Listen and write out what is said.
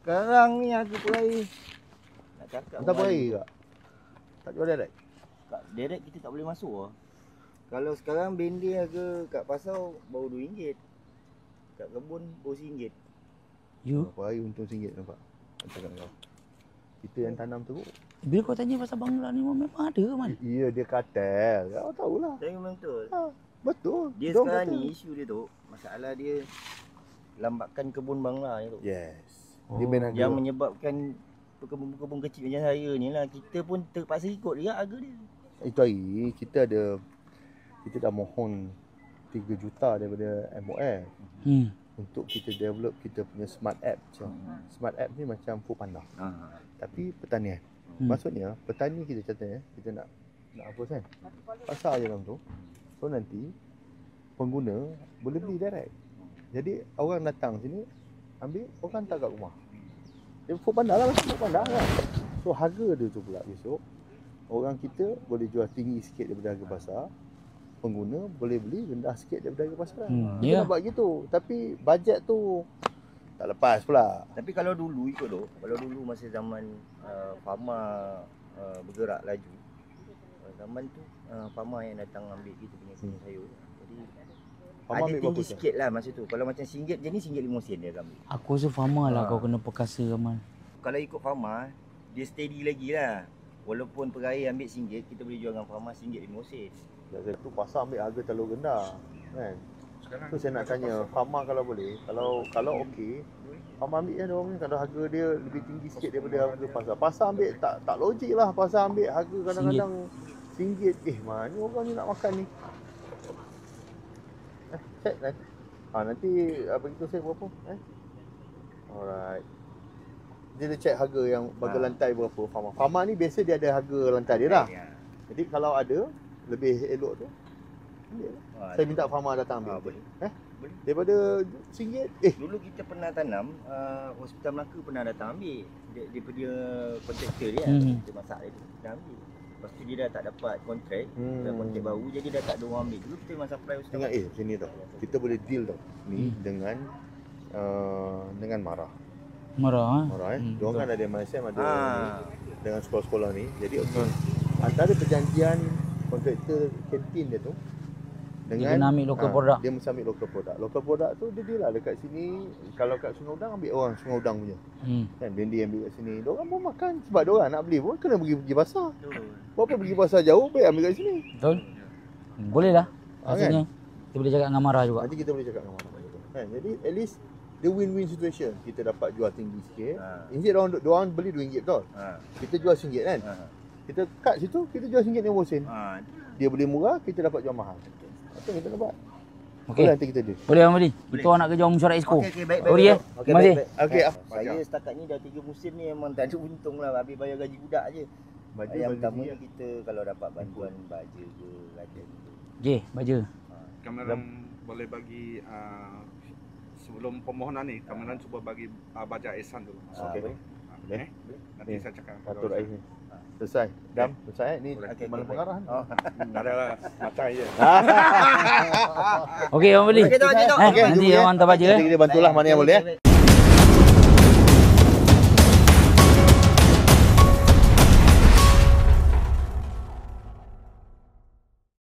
Sekarang ni harga peraih. Nak cakap Tak peraih tak? Tak jual direct? Kat direct kita tak boleh masuk lah. Kalau sekarang bendi harga kat pasar baru RM2. Kat kebun baru RM1. You? Peraih untung RM1 nampak. Tak cakap kau. Kita yang tanam teruk. Bila kau tanya pasal bangla ni memang ada man. Iya dia kartel. Kau tahulah. Tapi memang betul. Betul. Dia Diorang sekarang kata. ni isu dia tu, masalah dia lambatkan kebun bangla ni tu. Yes. Oh. Dia main harga. Yang menyebabkan kebun-kebun kecil macam saya ni lah, kita pun terpaksa ikut juga harga dia. Itu hari kita dah mohon 3 juta daripada MOF untuk kita develop kita punya smart app. Smart app ni macam Foodpanda. Tapi pertanian. Maksudnya petani kita contohnya kita nak apa kan? Pasar je dalam tu. So nanti pengguna boleh beli direct. Jadi orang datang sini ambil, orang hantar kat rumah. Dia Foodpanda lah, macam Foodpanda kan. So harga dia tu pula besok orang kita boleh jual tinggi sikit daripada harga pasar. Pengguna boleh beli rendah sikit daripada harga pasar. Kita nak buat gitu. Tapi bajet tu tak lepas pula. Tapi kalau dulu ikut tu, kalau dulu masa zaman farmer bergerak laju, zaman tu farmer yang datang ambil kita punya sayur. Jadi Farmer ada ambil tinggi berapa sikit lah masa tu. Kalau macam RM1 je ni RM1.05 dia akan ambil. Aku rasa farmer lah kau kena perkasa man. Kalau ikut farmer, dia steady lagi lah. Walaupun peraih ambil RM1, kita boleh jual dengan farmer RM1.05. Jadi tu pasar ambil harga terlalu rendah kan. Sekarang tu saya nak tanya farmer kalau boleh, kalau okey, farmer ambil kan orang ni kalau harga dia lebih tinggi sikit daripada harga pasar. Pasar ambil tak logik lah, pasar ambil harga kadang-kadang RM1. Mana orang ni nak makan ni? Check nanti. Nanti begitu saya berapa? Alright. Dia check harga yang bagi lantai berapa farmer. Farmer ni biasa dia ada harga lantai dia lah. Jadi kalau ada lebih elok tu ambil lah. Saya minta farmer datang ambil. Boleh. Boleh. Daripada RM1. Dulu kita pernah tanam, Hospital Melaka pernah datang ambil. Dia punya kontraktor dia, kita masak dia tu, kita ambil. Lepas tu dia dah tak dapat kontrak, dah kontrak baru, jadi dah tak ada orang ambil. Dulu kita memang supply Hospital Dengan sini tau. Kita boleh deal tau. Ni dengan Marah. Marah Diorang kan ada MSM ada ni, dengan sekolah-sekolah ni. Jadi antara perjanjian kontraktor kantin dia tu dengan dia kena ambil local product. Dia mesti ambil local product. Local product tu dia deal lah dekat sini. Kalau kat Sungai Udang ambil orang Sungai Udang punya. Kan bendi ambil kat sini. Diorang pun makan sebab diorang nak beli pun kena pergi pasar. Berapa pergi pasar jauh baik ambil kat sini. Betul. Boleh lah. Maksudnya kita boleh cakap dengan Marah juga. Nanti kita boleh cakap dengan Marah kan. Jadi at least dia win-win situation. Kita dapat jual tinggi sikit. Instead diorang beli RM2 betul. Kita jual RM1 kan. Kita cut situ, kita jual RM1.50. Dia beli murah, kita dapat jual mahal. Apa kita dapat? Okey. Nanti kita deal. Boleh Abang Madi. Kita orang nak kerja mesyuarat Exco. Okey, baik. Sorry Terima kasih. Okey. Saya setakat ni dah 3 musim ni memang tak ada untung lah. Habis bayar gaji budak je. Yang pertama ni kita kalau dapat bantuan baja ke, ada gitu. Baja. Kameran boleh bagi sebelum permohonan ni, kameran cuba bagi baja ihsan dulu. Okey. Boleh? Nanti saya cakap. Patut air ni. Selesai. Dam, selesai. Ni malam pengarahan. Tak ada macam je. Okey Abang Madi. Okey, Nanti orang hantar baja Kita bantulah mana yang boleh.